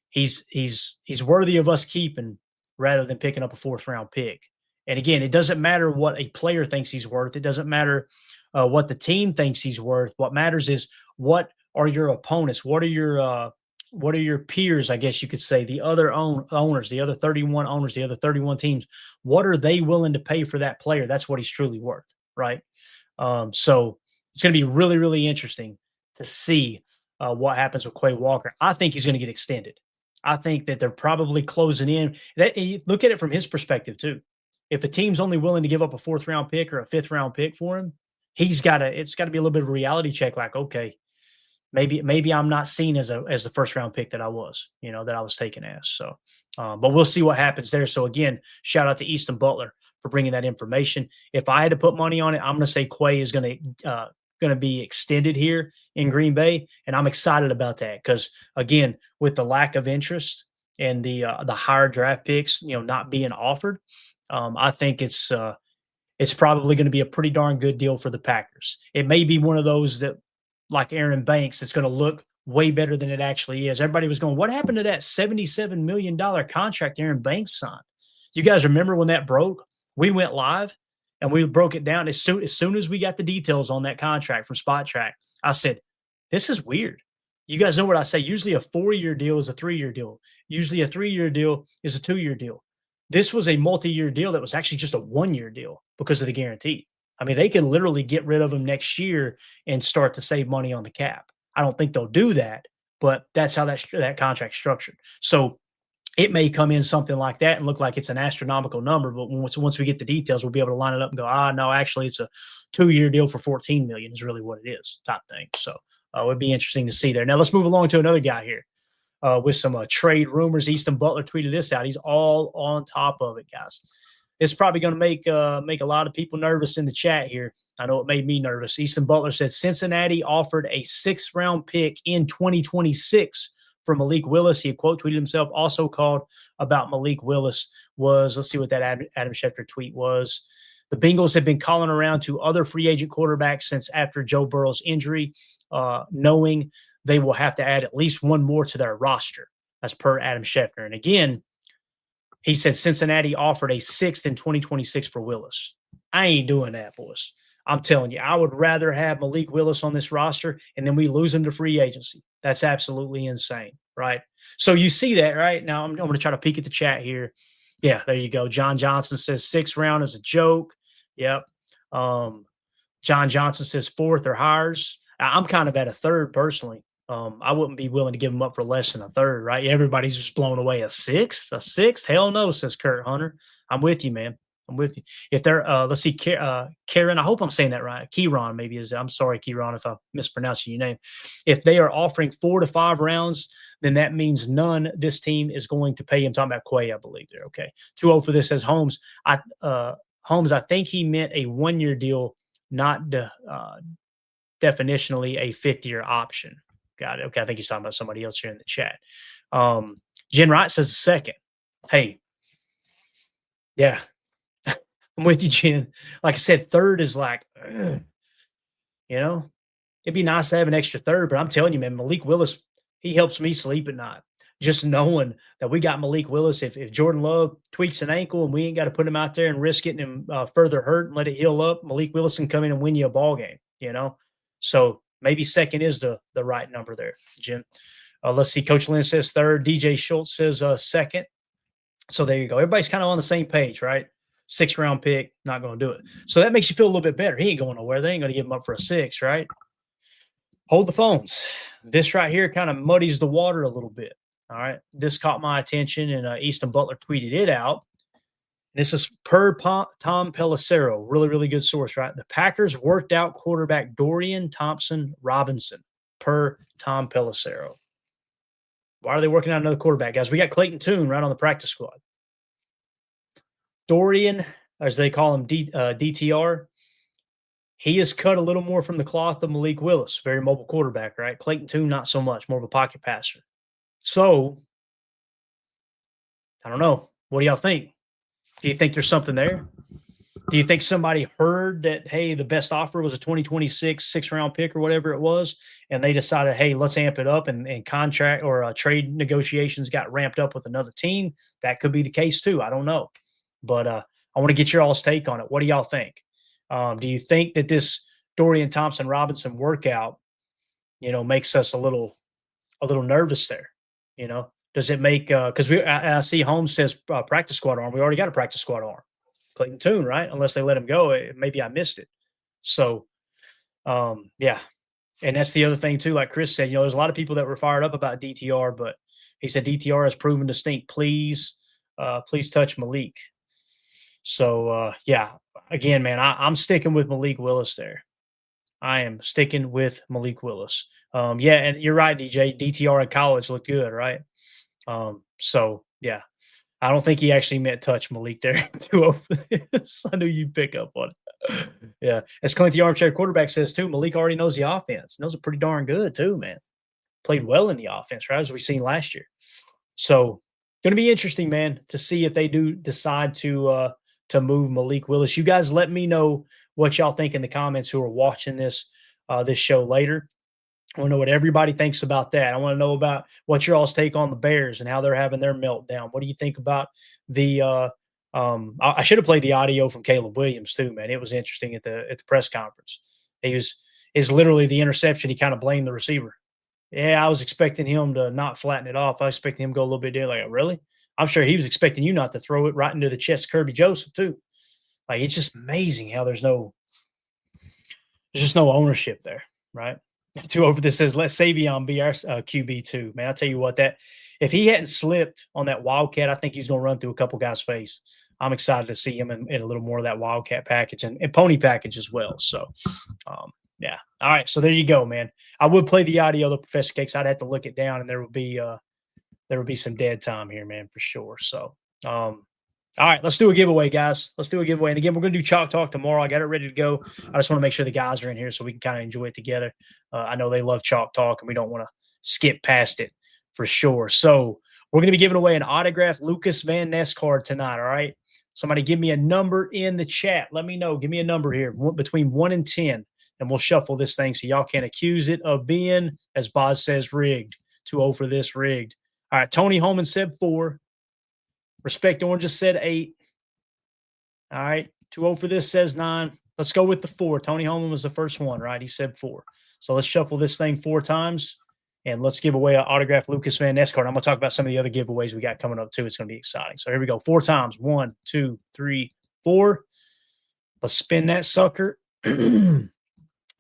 he's worthy of us keeping rather than picking up a 4th round pick. And again, it doesn't matter what a player thinks he's worth. It doesn't matter what the team thinks he's worth. What matters is what are your opponents? What are your peers, I guess you could say, the other owners, the other 31 owners, the other 31 teams, what are they willing to pay for that player? That's what he's truly worth, right? So it's going to be really, really interesting to see what happens with Quay Walker. I think he's going to get extended. I think that they're probably closing in. Look at it from his perspective too. If a team's only willing to give up a 4th round pick or a 5th round pick for him, it's got to be a little bit of a reality check. Like, okay, maybe I'm not seen as the 1st round pick that I was, that I was taken as. So, but we'll see what happens there. So again, shout out to Easton Butler for bringing that information. If I had to put money on it, I'm going to say Quay is going to be extended here in Green Bay, and I'm excited about that because again, with the lack of interest and the higher draft picks, not being offered, I think it's probably going to be a pretty darn good deal for the Packers. It may be one of those that, like Aaron Banks, that's going to look way better than it actually is. Everybody was going, what happened to that $77 million contract Aaron Banks signed? You guys remember when that broke? We went live and we broke it down as soon as we got the details on that contract from Spot Track. I said, this is weird. You guys know what I say. Usually a 4-year deal is a 3-year deal. Usually a 3-year deal is a 2-year deal. This was a multi-year deal that was actually just a 1-year deal because of the guarantee. I mean, they can literally get rid of him next year and start to save money on the cap. I don't think they'll do that, but that's how that contract's structured. So it may come in something like that and look like it's an astronomical number, but once we get the details, we'll be able to line it up and go, no, actually it's a 2-year deal for $14 million is really what it is type thing. So it would be interesting to see there. Now let's move along to another guy here. With some trade rumors. Easton Butler tweeted this out. He's all on top of it, guys. It's probably going to make a lot of people nervous in the chat here. I know it made me nervous. Easton Butler said Cincinnati offered a 6th round pick in 2026 for Malik Willis. He quote tweeted himself. Also called about Malik Willis was, let's see what that Adam Schefter tweet was. The Bengals have been calling around to other free agent quarterbacks since after Joe Burrow's injury, knowing they will have to add at least one more to their roster, as per Adam Schefter. And again, he said Cincinnati offered a 6th in 2026 for Willis. I ain't doing that, boys. I'm telling you, I would rather have Malik Willis on this roster and then we lose him to free agency. That's absolutely insane, right? So you see that, right? Now I'm going to try to peek at the chat here. Yeah, there you go. John Johnson says 6th round is a joke. Yep. John Johnson says 4th or hires. I'm kind of at a 3rd personally. I wouldn't be willing to give him up for less than a 3rd, right? Everybody's just blown away. A 6th? A 6th? Hell no, says Kurt Hunter. I'm with you, man. I'm with you. If they're, let's see, Karen, I hope I'm saying that right. Kieran maybe is. I'm sorry, Kieran, if I'm mispronouncing your name. If they are offering 4 to 5 rounds, then that means none. This team is going to pay him. Talking about Quay, I believe there. Okay, 2-0 for this says Holmes. Holmes, I think he meant a 1-year deal, not definitionally a 5th-year option. Got it. Okay, I think he's talking about somebody else here in the chat. Jen Wright says a second. Hey, yeah. I'm with you, Jen. Like I said, third is like, you know, it'd be nice to have an extra third, but I'm telling you, man, Malik Willis, he helps me sleep at night. Just knowing that we got Malik Willis. If Jordan Love tweaks an ankle and we ain't got to put him out there and risk getting him further hurt and let it heal up, Malik Willis can come in and win you a ball game, you know? So maybe second is the right number there, Jen. Let's see. Coach Lynn says third. DJ Schultz says second. So there you go. Everybody's kind of on the same page, right? 6th-round pick, not going to do it. So that makes you feel a little bit better. He ain't going nowhere. They ain't going to give him up for a 6, right? Hold the phones. This right here kind of muddies the water a little bit. All right. This caught my attention, and Easton Butler tweeted it out. This is per Tom Pelissero. Really, really good source, right? The Packers worked out quarterback Dorian Thompson-Robinson per Tom Pelissero. Why are they working out another quarterback, guys? We got Clayton Tune right on the practice squad. Dorian, as they call him, DTR, he is cut a little more from the cloth than Malik Willis. Very mobile quarterback, right? Clayton Tune, not so much, more of a pocket passer. So, I don't know. What do y'all think? Do you think there's something there? Do you think somebody heard that, hey, the best offer was a 2026 6th-round pick or whatever it was, and they decided, hey, let's amp it up, and contract or trade negotiations got ramped up with another team? That could be the case too. I don't know. But I want to get your all's take on it. What do y'all think? Do you think that this Dorian Thompson-Robinson workout, makes us a little nervous there? Does it make because I see Holmes says practice squad arm. We already got a practice squad arm, Clayton Tune, right? Unless they let him go, maybe I missed it. So, yeah. And that's the other thing too. Like Chris said, there's a lot of people that were fired up about DTR, but he said DTR has proven to stink. Please touch Malik. So, yeah, again, man, I'm sticking with Malik Willis there. I am sticking with Malik Willis. Yeah, and you're right, DJ. DTR in college looked good, right? So, yeah, I don't think he actually meant touch Malik there. 2-0 for this. I knew you'd pick up on it. Yeah, as Clint the Armchair Quarterback says, too, Malik already knows the offense. Knows it pretty darn good, too, man. Played well in the offense, right, as we seen last year. So, going to be interesting, man, to see if they do decide to move Malik Willis. You guys let me know what y'all think in the comments who are watching this show later. I want to know what everybody thinks about that. I want to know about what your all's take on the Bears and how they're having their meltdown. What do you think about the I should have played the audio from Caleb Williams too, man. It was interesting at the press conference. Is literally the interception. He kind of blamed the receiver. Yeah, I was expecting him to not flatten it off. I was expecting him to go a little bit there. Like, really? I'm sure he was expecting you not to throw it right into the chest of Kirby Joseph too. Like, it's just amazing how there's just no ownership there, right? 2-0 this says, let Savion be our QB too. Man, I'll tell you what, that if he hadn't slipped on that Wildcat, I think he's going to run through a couple guys' face. I'm excited to see him in a little more of that Wildcat package and pony package as well. So, yeah. All right. So there you go, man. I would play the audio, the Professor Cakes. I'd have to look it down, and there would be some dead time here, man, for sure. So, all right, let's do a giveaway, guys. Let's do a giveaway. And again, we're going to do Chalk Talk tomorrow. I got it ready to go. I just want to make sure the guys are in here so we can kind of enjoy it together. I know they love Chalk Talk, and we don't want to skip past it for sure. So we're going to be giving away an autographed Lucas Van Ness card tonight, all right? Somebody give me a number in the chat. Let me know. Give me a number here between 1 and 10, and we'll shuffle this thing so y'all can't accuse it of being, as Boz says, rigged. 2-0 for this, rigged. All right, Tony Holman said 4. Respect Oranges said 8. All right, 2-0 for this says 9. Let's go with the 4. Tony Holman was the first one, right? He said 4. So let's shuffle this thing 4 times, and let's give away an autographed Lucas Van Ness card. I'm going to talk about some of the other giveaways we got coming up, too. It's going to be exciting. So here we go. 4 times. 1, 2, 3, 4. Let's spin that sucker. And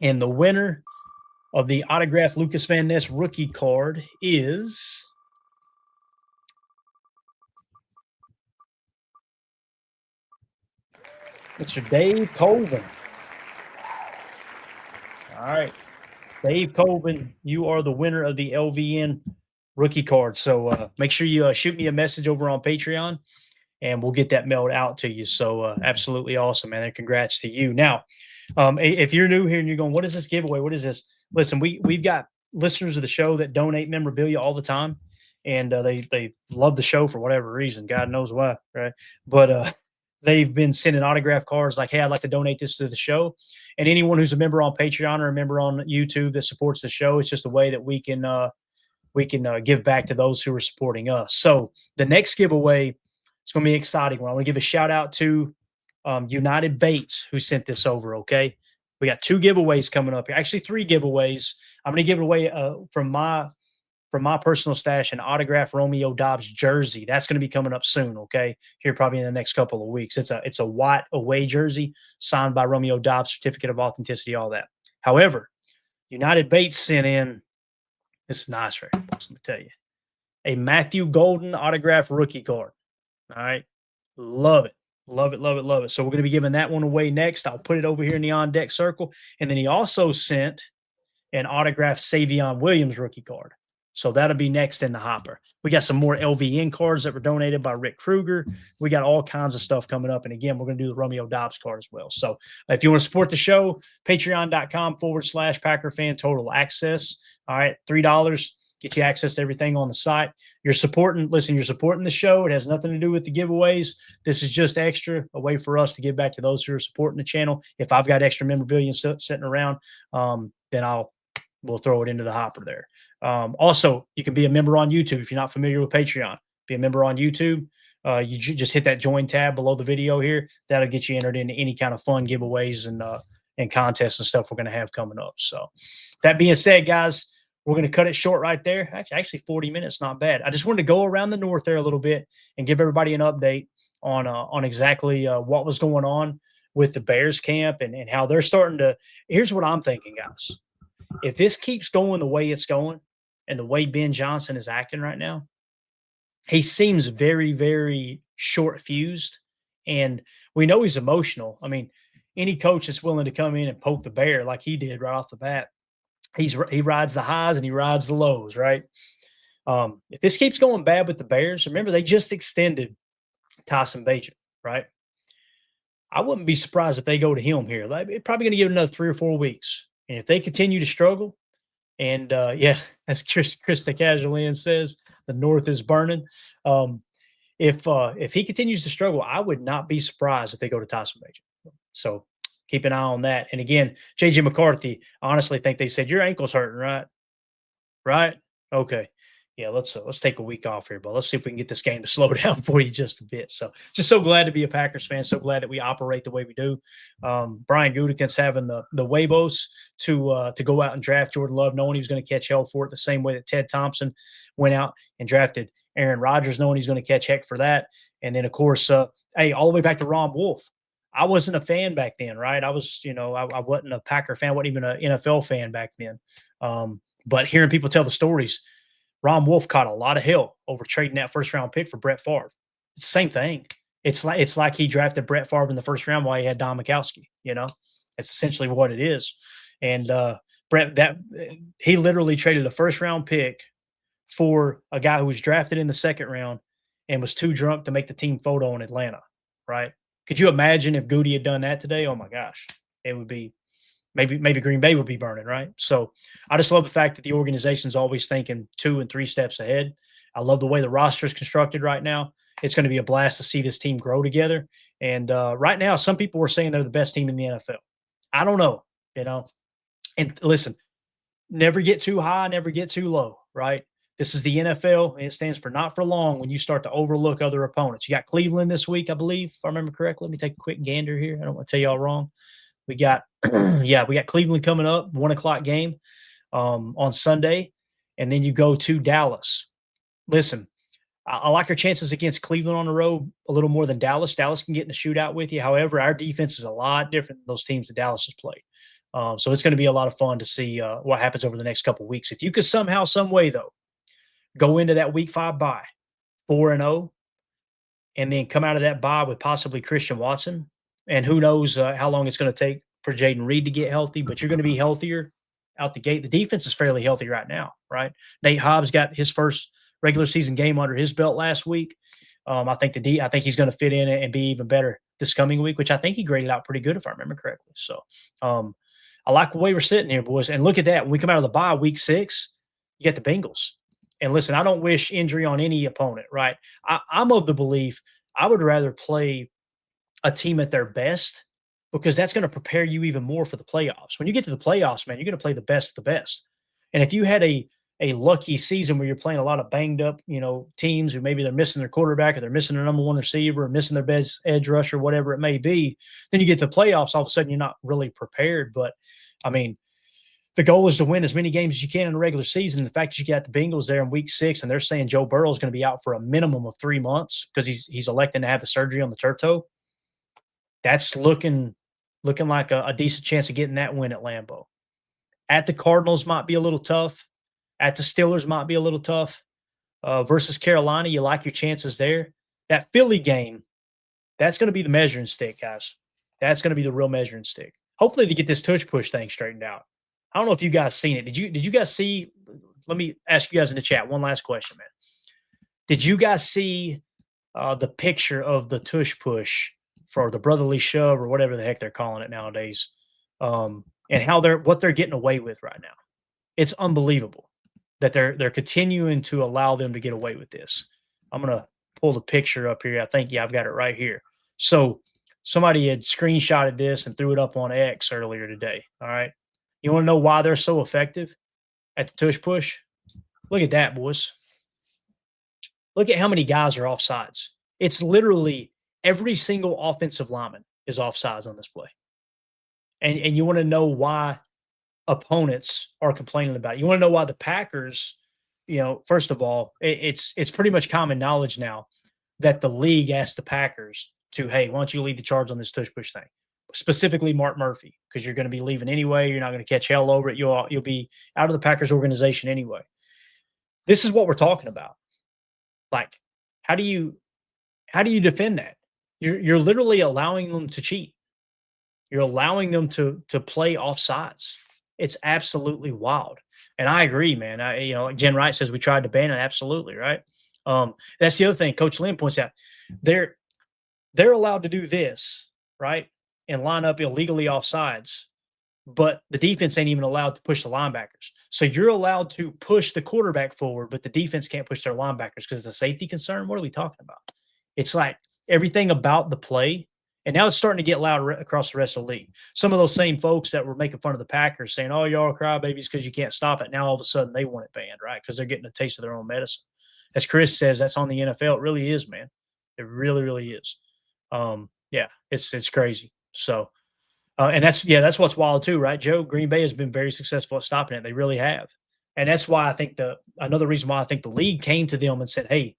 the winner of the autographed Lucas Van Ness rookie card is Mr. Dave Colvin. All right. Dave Colvin, you are the winner of the LVN rookie card. So make sure you shoot me a message over on Patreon and we'll get that mailed out to you. So absolutely awesome, man. And congrats to you. Now, if you're new here and you're going, what is this giveaway? What is this? Listen, we've got listeners of the show that donate memorabilia all the time, and they love the show for whatever reason. God knows why, right? But they've been sending autograph cards like, hey, I'd like to donate this to the show. And anyone who's a member on Patreon or a member on YouTube that supports the show, it's just a way that we can give back to those who are supporting us. So the next giveaway is going to be an exciting one. I want to give a shout out to United Bates, who sent this over. Okay. We got 2 giveaways coming up here. Actually, 3 giveaways. I'm going to give it away from my personal stash, an autographed Romeo Dobbs jersey. That's going to be coming up soon. Okay. Here, probably in the next couple of weeks. It's a white away jersey signed by Romeo Dobbs, certificate of authenticity, all that. However, United Bates sent in, this is nice, right? Let me tell you, a Matthew Golden autographed rookie card. All right. Love it. Love it, love it, love it. So we're going to be giving that one away next. I'll put it over here in the on deck circle. And then he also sent an autographed Savion Williams rookie card. So that'll be next in the hopper. We got some more LVN cards that were donated by Rick Kruger. We got all kinds of stuff coming up. And again, we're going to do the Romeo Dobbs card as well. So if you want to support the show, patreon.com/Packer Fan Total Access. All right, $3. Get you access to everything on the site. You're supporting the show. It has nothing to do with the giveaways. This is just extra, a way for us to give back to those who are supporting the channel. If I've got extra memorabilia sitting around, then we'll throw it into the hopper there. Also, you can be a member on YouTube if you're not familiar with Patreon. Be a member on YouTube. You just hit that join tab below the video here. That'll get you entered into any kind of fun giveaways and contests and stuff we're going to have coming up. So that being said, guys, we're going to cut it short right there. Actually 40 minutes, not bad. I just wanted to go around the north there a little bit and give everybody an update on exactly what was going on with the Bears camp and how they're starting to. Here's what I'm thinking, guys. If this keeps going the way it's going and the way Ben Johnson is acting right now, he seems very, very short-fused, and we know he's emotional. I mean, any coach that's willing to come in and poke the bear like he did right off the bat, he rides the highs and he rides the lows, right? If this keeps going bad with the Bears, remember they just extended Tyson Bagent, right? I wouldn't be surprised if they go to him here. They're probably going to give it another 3 or 4 weeks. And if they continue to struggle, and as Chris the Casualian says, the North is burning. If he continues to struggle, I would not be surprised if they go to Tyson Bagent. So keep an eye on that. And again, JJ McCarthy, I honestly think they said, your ankle's hurting, right? Right? Okay. Yeah, let's take a week off here, but let's see if we can get this game to slow down for you just a bit. So just so glad to be a Packers fan. So glad that we operate the way we do. Brian Gutekunst's having the huevos to go out and draft Jordan Love, knowing he was going to catch hell for it the same way that Ted Thompson went out and drafted Aaron Rodgers, knowing he's going to catch heck for that. And then, of course, all the way back to Ron Wolf. I wasn't a fan back then, right? I was, I wasn't a Packer fan, wasn't even an NFL fan back then. But hearing people tell the stories, Ron Wolf caught a lot of hell over trading that first-round pick for Brett Favre. It's the same thing. It's like he drafted Brett Favre in the first round while he had Don Mikowski. It's essentially what it is. And he literally traded a first-round pick for a guy who was drafted in the second round and was too drunk to make the team photo in Atlanta, right? Could you imagine if Goody had done that today? Oh, my gosh. It would be maybe Green Bay would be burning, right? So I just love the fact that the organization's always thinking 2 and 3 steps ahead. I love the way the roster is constructed right now. It's going to be a blast to see this team grow together. And right now, some people were saying they're the best team in the NFL. I don't know, And listen, never get too high, never get too low, right? This is the NFL, and it stands for not for long when you start to overlook other opponents. You got Cleveland this week, I believe, if I remember correctly. Let me take a quick gander here. I don't want to tell y'all wrong. We got Cleveland coming up, 1:00 game on Sunday, and then you go to Dallas. Listen, I like our chances against Cleveland on the road a little more than Dallas. Dallas can get in a shootout with you. However, our defense is a lot different than those teams that Dallas has played. So it's going to be a lot of fun to see what happens over the next couple of weeks. If you could somehow, some way, though, go into that Week 5 bye 4-0, and then come out of that bye with possibly Christian Watson, And who knows how long it's going to take for Jaden Reed to get healthy, but you're going to be healthier out the gate. The defense is fairly healthy right now, right? Nate Hobbs got his first regular season game under his belt last week. I think I think he's going to fit in and be even better this coming week, which I think he graded out pretty good if I remember correctly. So I like the way we're sitting here, boys. And look at that. When we come out of the bye, week 6, you get the Bengals. And listen, I don't wish injury on any opponent, right? I'm of the belief I would rather play a team at their best because that's going to prepare you even more for the playoffs. When you get to the playoffs, man, you're going to play the best of the best. And if you had a lucky season where you're playing a lot of banged up, teams who maybe they're missing their quarterback or they're missing their number 1 receiver or missing their best edge rusher, whatever it may be, then you get to the playoffs, all of a sudden you're not really prepared. But, I mean, the goal is to win as many games as you can in the regular season. The fact that you got the Bengals there in week 6 and they're saying Joe Burrow is going to be out for a minimum of 3 months because he's electing to have the surgery on the turf toe, that's looking like a decent chance of getting that win at Lambeau. At the Cardinals might be a little tough. At the Steelers might be a little tough. Versus Carolina, you like your chances there. That Philly game, that's going to be the measuring stick, guys. That's going to be the real measuring stick. Hopefully they get this tush push thing straightened out. I don't know if you guys seen it. Did you guys see? Let me ask you guys in the chat one last question, man. Did you guys see the picture of the tush push for the brotherly shove or whatever the heck they're calling it nowadays, and what they're getting away with right now? It's unbelievable that they're continuing to allow them to get away with this. I'm gonna pull the picture up here. I think I've got it right here. So somebody had screenshotted this and threw it up on X earlier today. All right. You want to know why they're so effective at the tush push? Look at that, boys. Look at how many guys are offsides. It's literally every single offensive lineman is offsides on this play. And you want to know why opponents are complaining about it. You want to know why the Packers, first of all, it's pretty much common knowledge now that the league asked the Packers to, hey, why don't you lead the charge on this tush push thing? Specifically Mark Murphy, because you're going to be leaving anyway. You're not going to catch hell over it. You'll be out of the Packers organization anyway. This is what we're talking about. Like, how do you defend that? You're literally allowing them to cheat. You're allowing them to play offsides. It's absolutely wild. And I agree, man. Like Jen Wright says, we tried to ban it. Absolutely, right? That's the other thing Coach Lynn points out. They're allowed to do this, right? And line up illegally offsides, but the defense ain't even allowed to push the linebackers. So you're allowed to push the quarterback forward, but the defense can't push their linebackers because it's a safety concern. What are we talking about? It's like everything about the play, and now it's starting to get loud across the rest of the league. Some of those same folks that were making fun of the Packers saying, oh, y'all are crybabies because you can't stop it. Now all of a sudden they want it banned, right? Because they're getting a taste of their own medicine. As Chris says, that's on the NFL. It really is, man. It really, really is. Yeah, it's crazy. So, and that's what's wild too, right, Joe? Green Bay has been very successful at stopping it. They really have. And that's why I think another reason why I think the league came to them and said, hey,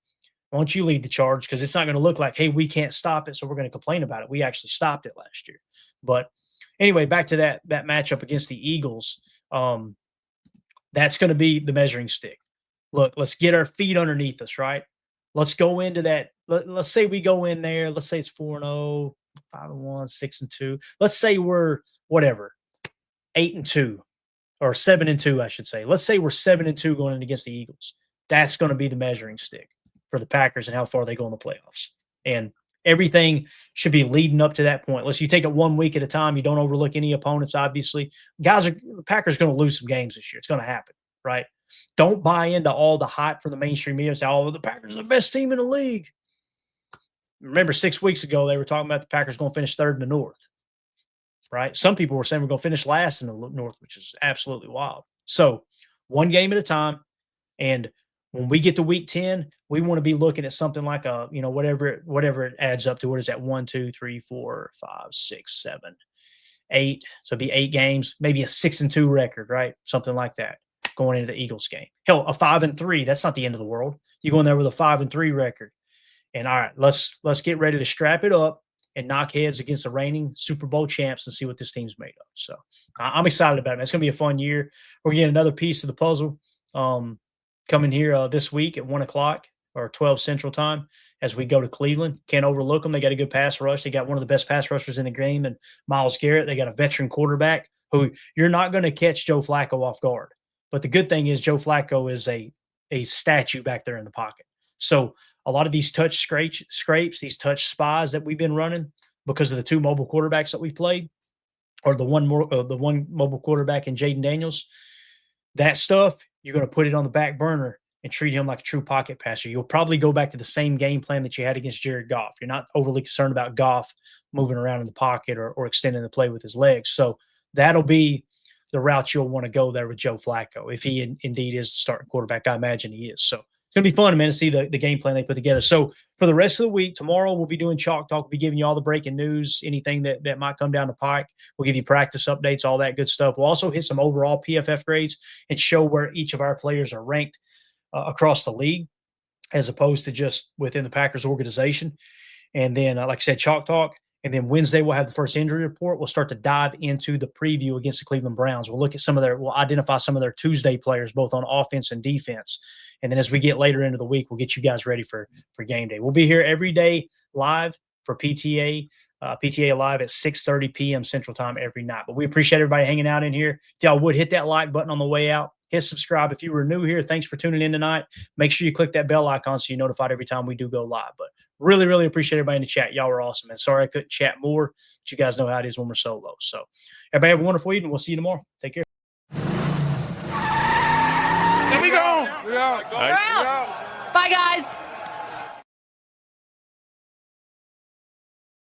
why don't you lead the charge? Because it's not going to look like, hey, we can't stop it, so we're going to complain about it. We actually stopped it last year. But anyway, back to that matchup against the Eagles. That's going to be the measuring stick. Look, let's get our feet underneath us, right? Let's go into that. Let's say we go in there. Let's say it's 4-0. 5-1, 6-2. Let's say we're 8-2 or 7-2, I should say. Let's say we're 7-2 going in against the Eagles. That's going to be the measuring stick for the Packers and how far they go in the playoffs. And everything should be leading up to that point. Unless you take it 1 week at a time, you don't overlook any opponents. Obviously, the Packers are going to lose some games this year. It's going to happen, right? Don't buy into all the hype from the mainstream media and say, "Oh, the Packers are the best team in the league." Remember 6 weeks ago, they were talking about the Packers going to finish third in the North, right? Some people were saying we're going to finish last in the North, which is absolutely wild. So one game at a time. And when we get to week 10, we want to be looking at something like whatever it adds up to. What is that? 1, 2, 3, 4, 5, 6, 7, 8. So it'd be 8 games, maybe a 6-2 record, right? Something like that going into the Eagles game. Hell, a 5-3. That's not the end of the world. You go in there with a 5-3 record. And all right, let's get ready to strap it up and knock heads against the reigning Super Bowl champs and see what this team's made of. So I'm excited about it. It's going to be a fun year. We're getting another piece of the puzzle coming here this week at 1:00. or 12 Central Time as we go to Cleveland. Can't overlook them. They got a good pass rush. They got one of the best pass rushers in the game, and Myles Garrett. They got a veteran quarterback who you're not going to catch Joe Flacco off guard. But the good thing is Joe Flacco is a statue back there in the pocket. So a lot of these touch scrapes, these touch spies that we've been running because of the two mobile quarterbacks that we played, or the one mobile quarterback in Jaden Daniels, that stuff, you're going to put it on the back burner and treat him like a true pocket passer. You'll probably go back to the same game plan that you had against Jared Goff. You're not overly concerned about Goff moving around in the pocket or extending the play with his legs. So that'll be the route you'll want to go there with Joe Flacco, if he indeed is the starting quarterback. I imagine he is. So it's going to be fun, man, to see the game plan they put together. So for the rest of the week, tomorrow we'll be doing Chalk Talk. We'll be giving you all the breaking news, anything that might come down the pike. We'll give you practice updates, all that good stuff. We'll also hit some overall PFF grades and show where each of our players are ranked across the league, as opposed to just within the Packers organization. And then, like I said, Chalk Talk. And then Wednesday, we'll have the first injury report. We'll start to dive into the preview against the Cleveland Browns. We'll look at we'll identify some of their Tuesday players, both on offense and defense. And then as we get later into the week, we'll get you guys ready for game day. We'll be here every day live for PTA Live at 6:30 p.m. Central Time every night. But we appreciate everybody hanging out in here. If y'all would hit that like button on the way out, hit subscribe. If you were new here, thanks for tuning in tonight. Make sure you click that bell icon so you're notified every time we do go live. But really, really appreciate everybody in the chat. Y'all were awesome. And sorry I couldn't chat more, but you guys know how it is when we're solo. So everybody have a wonderful evening. We'll see you tomorrow. Take care. Here we go. We're out. Bye, guys.